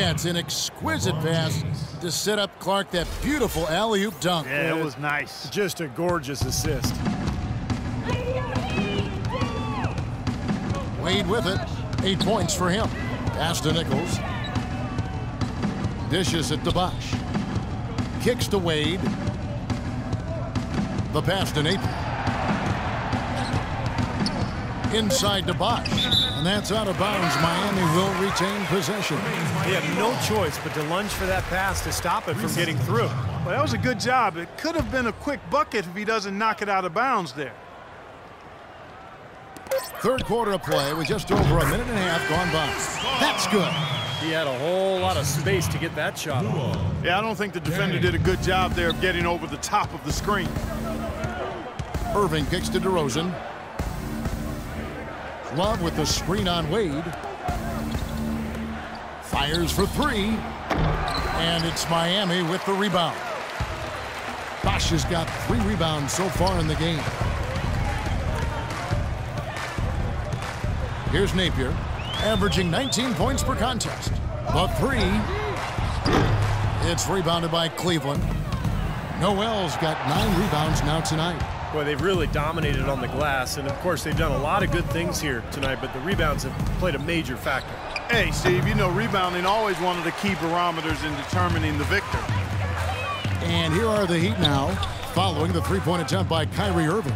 It's an exquisite pass to set up Clark that beautiful alley-oop dunk. Yeah, it was nice. Just a gorgeous assist. Wade with it. 8 points for him. Pass to Nichols. Dishes it to Bosch. Kicks to Wade. The pass to Napier. Inside to Bosch. And that's out of bounds. Miami will retain possession. They have no choice but to lunge for that pass to stop it from getting through. Well, that was a good job. It could have been a quick bucket if he doesn't knock it out of bounds there. Third quarter of play with just over a minute and a half gone by. That's good. He had a whole lot of space to get that shot off. Yeah, I don't think the defender did a good job there of getting over the top of the screen. Irving kicks to DeRozan. Love with the screen on Wade. Fires for three. And it's Miami with the rebound. Bosch has got 3 rebounds so far in the game. Here's Napier, averaging 19 points per contest. The 3. It's rebounded by Cleveland. Noel's got 9 rebounds now tonight. Boy, they've really dominated on the glass, and of course they've done a lot of good things here tonight, but the rebounds have played a major factor. Hey, Steve, you know rebounding always one of the key barometers in determining the victor. And here are the Heat now, following the three-point attempt by Kyrie Irving.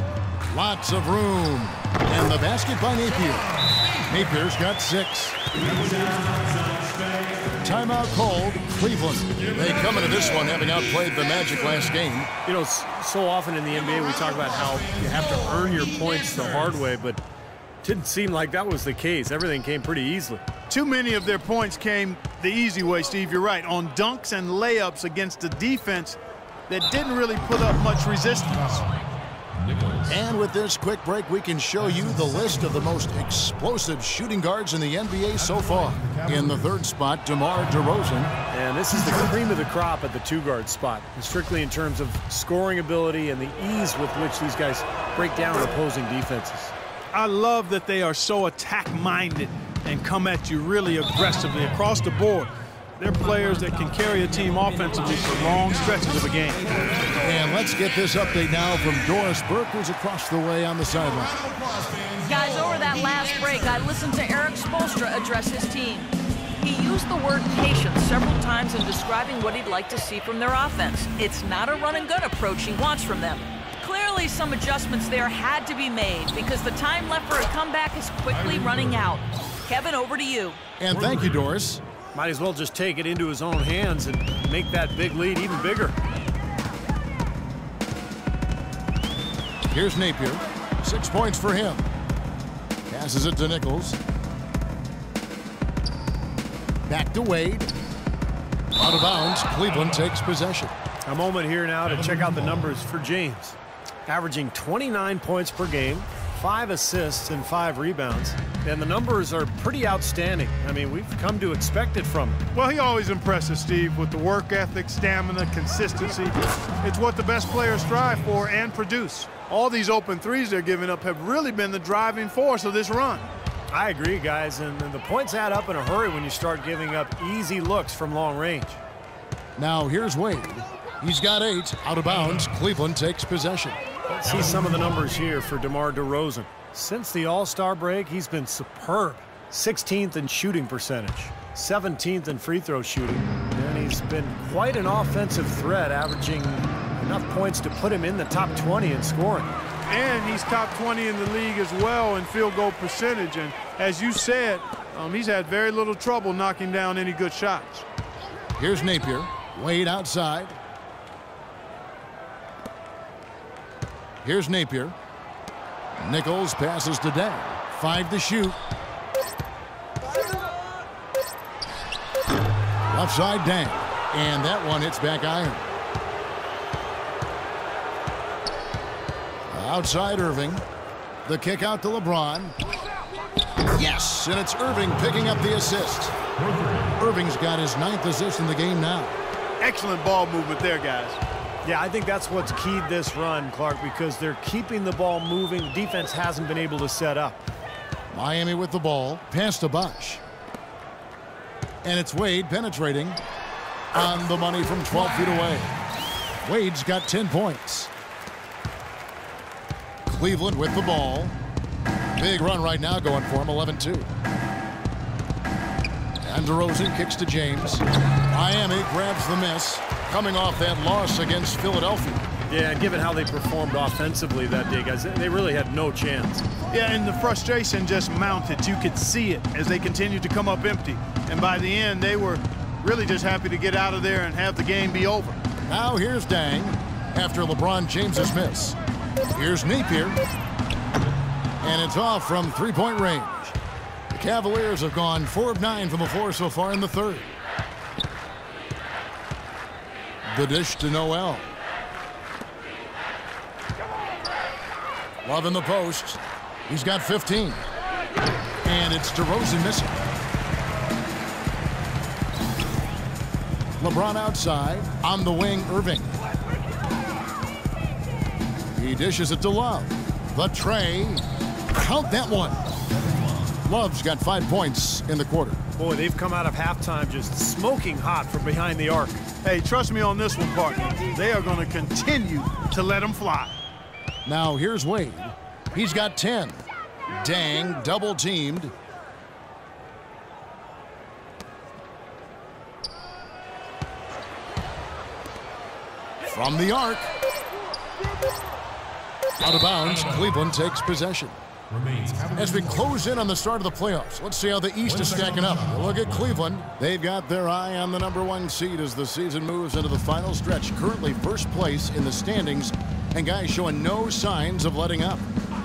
Lots of room. And the basket by Napier. Napier's got 6. Timeout called. Cleveland. They come into this one having outplayed the Magic last game. You know, so often in the NBA we talk about how you have to earn your points the hard way, but it didn't seem like that was the case. Everything came pretty easily. Too many of their points came the easy way, Steve. You're right. On dunks and layups against the defense that didn't really put up much resistance. And with this quick break, we can show you the list of the most explosive shooting guards in the NBA so far. In the third spot, DeMar DeRozan. And this is the cream of the crop at the 2-guard spot, strictly in terms of scoring ability and the ease with which these guys break down opposing defenses. I love that they are so attack-minded and come at you really aggressively across the board. They're players that can carry a team offensively for long stretches of a game. And let's get this update now from Doris Burke, who's across the way on the sideline. Guys, over that last break, I listened to Eric Spoelstra address his team. He used the word patience several times in describing what he'd like to see from their offense. It's not a run-and-gun approach he wants from them. Clearly, some adjustments there had to be made because the time left for a comeback is quickly running out. Kevin, over to you. And thank you, Doris. Might as well just take it into his own hands and make that big lead even bigger. Here's Napier. 6 points for him. Passes it to Nichols. Back to Wade. Out of bounds. Cleveland takes possession. A moment here now to check out the numbers for James. Averaging 29 points per game, 5 assists and 5 rebounds. And the numbers are pretty outstanding. I mean, we've come to expect it from him. Well, he always impresses, Steve, with the work ethic, stamina, consistency. It's what the best players strive for and produce. All these open threes they're giving up have really been the driving force of this run. I agree, guys, and the points add up in a hurry when you start giving up easy looks from long range. Now here's Wade. He's got 8. Out of bounds. Cleveland takes possession. Let's see some of the numbers here for DeMar DeRozan. Since the All-Star break, he's been superb. 16th in shooting percentage, 17th in free throw shooting, and he's been quite an offensive threat, averaging enough points to put him in the top 20 in scoring. And he's top 20 in the league as well in field goal percentage. And as you said, he's had very little trouble knocking down any good shots. Here's Napier. Wade outside. Here's Napier. Nichols passes to Dang. 5 to shoot. Left side, Dang. And that one hits back iron. Outside Irving. The kick out to LeBron. Yes, and it's Irving picking up the assist. Irving's got his 9th assist in the game now. Excellent ball movement there, guys. Yeah, I think that's what's keyed this run, Clark, because they're keeping the ball moving. The defense hasn't been able to set up. Miami with the ball. Pass to Bosch. And it's Wade penetrating on the money from 12 feet away. Wade's got 10 points. Cleveland with the ball. Big run right now going for him, 11-2. And DeRozan kicks to James. Miami grabs the miss, coming off that loss against Philadelphia. Yeah, and given how they performed offensively that day, guys, they really had no chance. Yeah, and the frustration just mounted. You could see it as they continued to come up empty. And by the end, they were really just happy to get out of there and have the game be over. Now here's Dang after LeBron James's miss. Here's Napier. And it's off from three-point range. The Cavaliers have gone 4 of 9 from the floor so far in the third. The dish to Noel. Love in the post. He's got 15. And it's DeRozan missing. LeBron outside. On the wing, Irving. He dishes it to Love. The tray. Count that one. Love's got 5 points in the quarter. Boy, they've come out of halftime just smoking hot from behind the arc. Hey, trust me on this one, partner. They are going to continue to let them fly. Now here's Wade. He's got 10. Dang, double teamed. From the arc. Out of bounds, Cleveland takes possession. As we close in on the start of the playoffs, let's see how the East is stacking up. Look at Cleveland. They've got their eye on the #1 seed as the season moves into the final stretch. Currently first place in the standings, and guys showing no signs of letting up.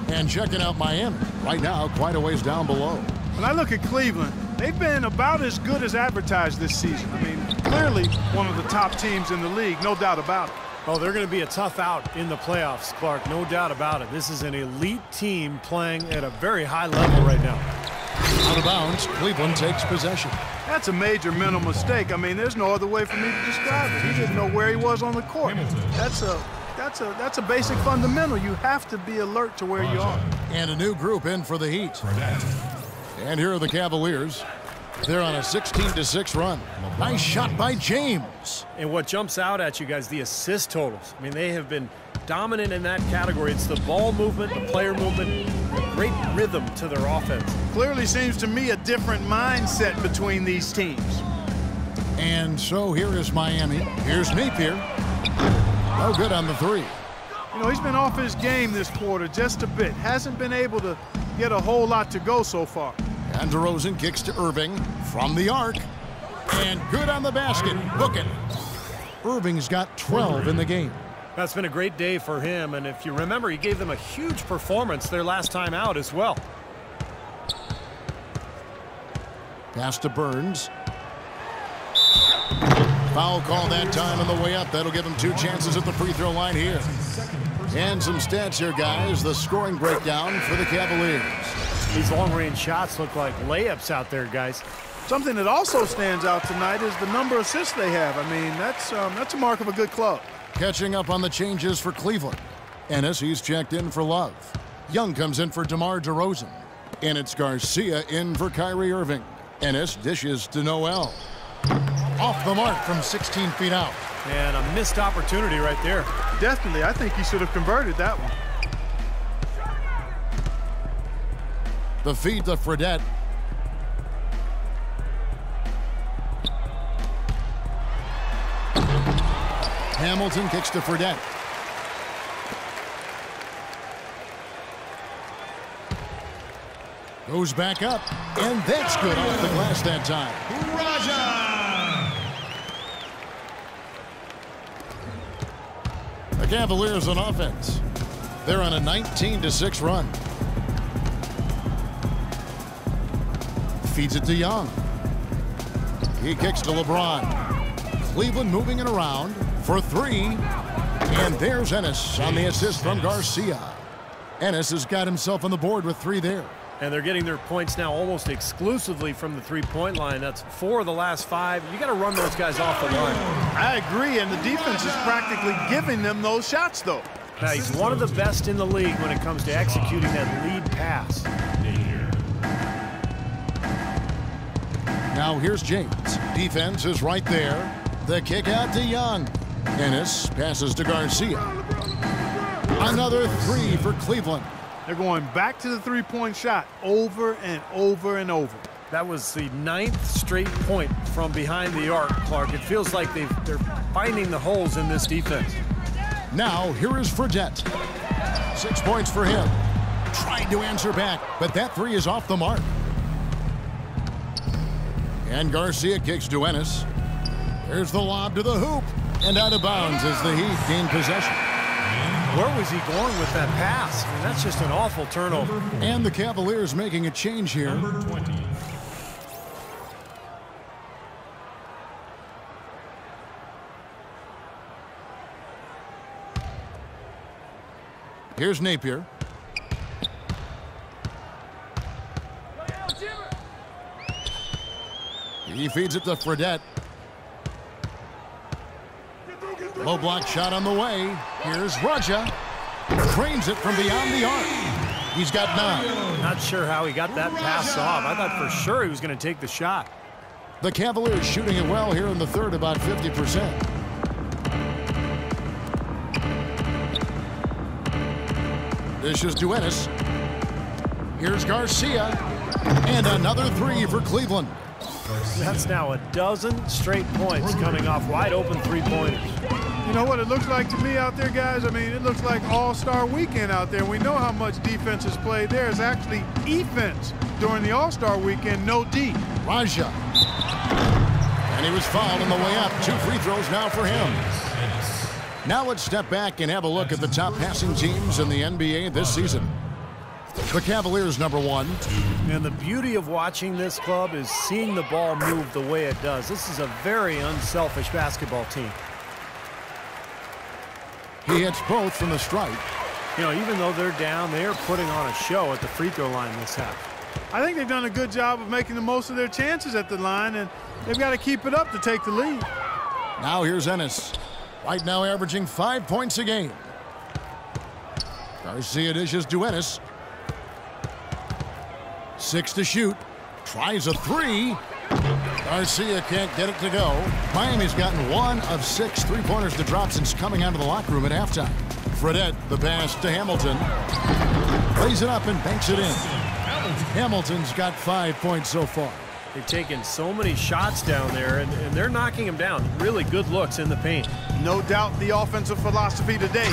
And checking out Miami, right now quite a ways down below. When I look at Cleveland, they've been about as good as advertised this season. I mean, clearly one of the top teams in the league, no doubt about it. Oh, they're going to be a tough out in the playoffs, Clark, no doubt about it. This is an elite team playing at a very high level right now. Out of bounds, Cleveland takes possession. That's a major mental mistake. I mean, there's no other way for me to describe it. He didn't know where he was on the court. That's a basic fundamental. You have to be alert to where you are. And a new group in for the Heat. And here are the Cavaliers. They're on a 16-6 run. Nice shot by James. And what jumps out at you guys, the assist totals. I mean, they have been dominant in that category. It's the ball movement, the player movement, great rhythm to their offense. Clearly seems to me a different mindset between these teams. And so here is Miami. Here's Napier. No good on the three. You know, he's been off his game this quarter just a bit. Hasn't been able to get a whole lot to go so far. And DeRozan kicks to Irving from the arc. And good on the basket. Book it. Irving's got 12 in the game. That's been a great day for him. And if you remember, he gave them a huge performance their last time out as well. Pass to Burns. Foul call that time on the way up. That'll give him 2 chances at the free throw line here. And some stats here, guys. The scoring breakdown for the Cavaliers. These long-range shots look like layups out there, guys. Something that also stands out tonight is the number of assists they have. I mean, that's a mark of a good club. Catching up on the changes for Cleveland. Ennis, he's checked in for Love. Young comes in for DeMar DeRozan. And it's Garcia in for Kyrie Irving. Ennis dishes to Noel. Off the mark from 16 feet out. And a missed opportunity right there. Definitely. I think he should have converted that one. The feed to Fredette. Hamilton kicks to Fredette. Goes back up, and that's good off the glass that time. The Cavaliers on offense. They're on a 19-6 run. Feeds it to Young. He kicks to LeBron. Cleveland moving it around for 3. And there's Ennis on the assist from Garcia. Ennis has got himself on the board with 3 there. And they're getting their points now almost exclusively from the three-point line. That's 4 of the last 5. You got to run those guys off the line. I agree, and the defense is practically giving them those shots, though. Now, he's one of the best in the league when it comes to executing that lead pass. Now here's James. Defense is right there. The kick out to Young. Ennis passes to Garcia. Another three for Cleveland. They're going back to the three-point shot over and over and over. That was the 9th straight point from behind the arc, Clark. It feels like they're finding the holes in this defense. Now here is Fredette. 6 points for him. Trying to answer back, but that three is off the mark. And Garcia kicks to Ennis. There's the lob to the hoop. And out of bounds as the Heat gain possession. Where was he going with that pass? I mean, that's just an awful turnover. And the Cavaliers making a change here. Number 20. Here's Napier. He feeds it to Fredette. Low block shot on the way. Here's Raja. Trains it from beyond the arc. He's got 9. Not sure how he got that pass off. I thought for sure he was going to take the shot. The Cavaliers shooting it well here in the third, about 50%. This is Duenas. Here's Garcia. And another three for Cleveland. That's now a dozen straight points coming off wide open three-pointers. You know what it looks like to me out there, guys? I mean, it looks like All-Star Weekend out there. We know how much defense is played. There is actually offense during the All-Star Weekend, no D. Raja. And he was fouled on the way up. 2 free throws now for him. Now let's step back and have a look at the top passing teams in the NBA this season. The Cavaliers, number 1. And the beauty of watching this club is seeing the ball move the way it does. This is a very unselfish basketball team. He hits both from the stripe. You know, even though they're down, they are putting on a show at the free throw line this half. I think they've done a good job of making the most of their chances at the line, and they've got to keep it up to take the lead. Now here's Ennis. Right now averaging 5 points a game. Garcia dishes to Ennis. 6 to shoot. Tries a 3. Garcia can't get it to go. Miami's gotten 1 of 6 three-pointers to drop since coming out of the locker room at halftime. Fredette, the pass to Hamilton. Lays it up and banks it in. Hamilton's got 5 points so far. They've taken so many shots down there, and they're knocking them down. Really good looks in the paint. No doubt the offensive philosophy today.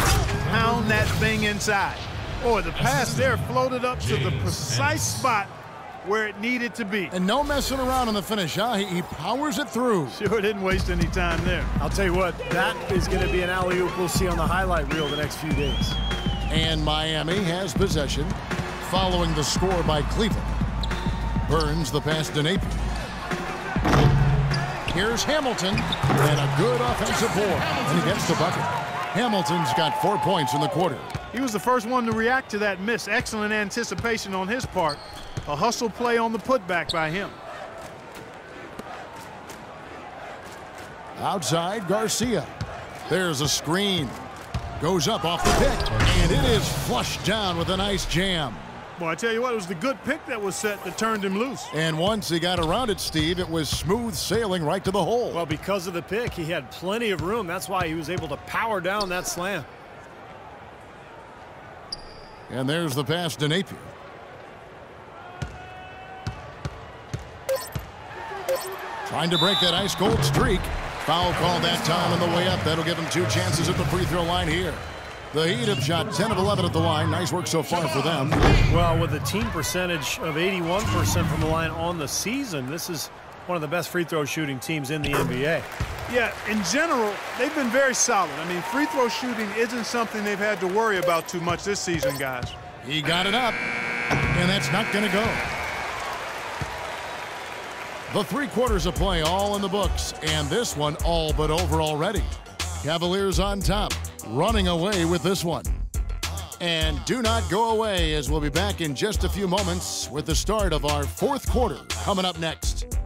Pound that thing inside. Boy, the pass there floated up to the precise spot where it needed to be. And no messing around on the finish, huh? He powers it through. Sure didn't waste any time there. I'll tell you what, that is going to be an alley-oop we'll see on the highlight reel the next few days. And Miami has possession following the score by Cleveland. Burns the pass to Napier. Here's Hamilton, and a good offensive board, and he gets the bucket. Hamilton's got 4 points in the quarter. He was the first one to react to that miss. Excellent anticipation on his part. A hustle play on the putback by him. Outside, Garcia. There's a screen. Goes up off the pick, and it is flushed down with a nice jam. Well, I tell you what, it was the good pick that was set that turned him loose. And once he got around it, Steve, it was smooth sailing right to the hole. Well, because of the pick, he had plenty of room. That's why he was able to power down that slam. And there's the pass to Napier. Trying to break that ice-cold streak. Foul call that time on the way up. That'll give him 2 chances at the free throw line here. The Heat have shot 10 of 11 at the line. Nice work so far for them. Well, with a team percentage of 81% from the line on the season, this is one of the best free throw shooting teams in the NBA. Yeah, in general, they've been very solid. I mean, free throw shooting isn't something they've had to worry about too much this season, guys. He got it up, and that's not going to go. The 3 quarters of play all in the books, and this one all but over already. Cavaliers on top, running away with this one. And do not go away, as we'll be back in just a few moments with the start of our 4th quarter coming up next.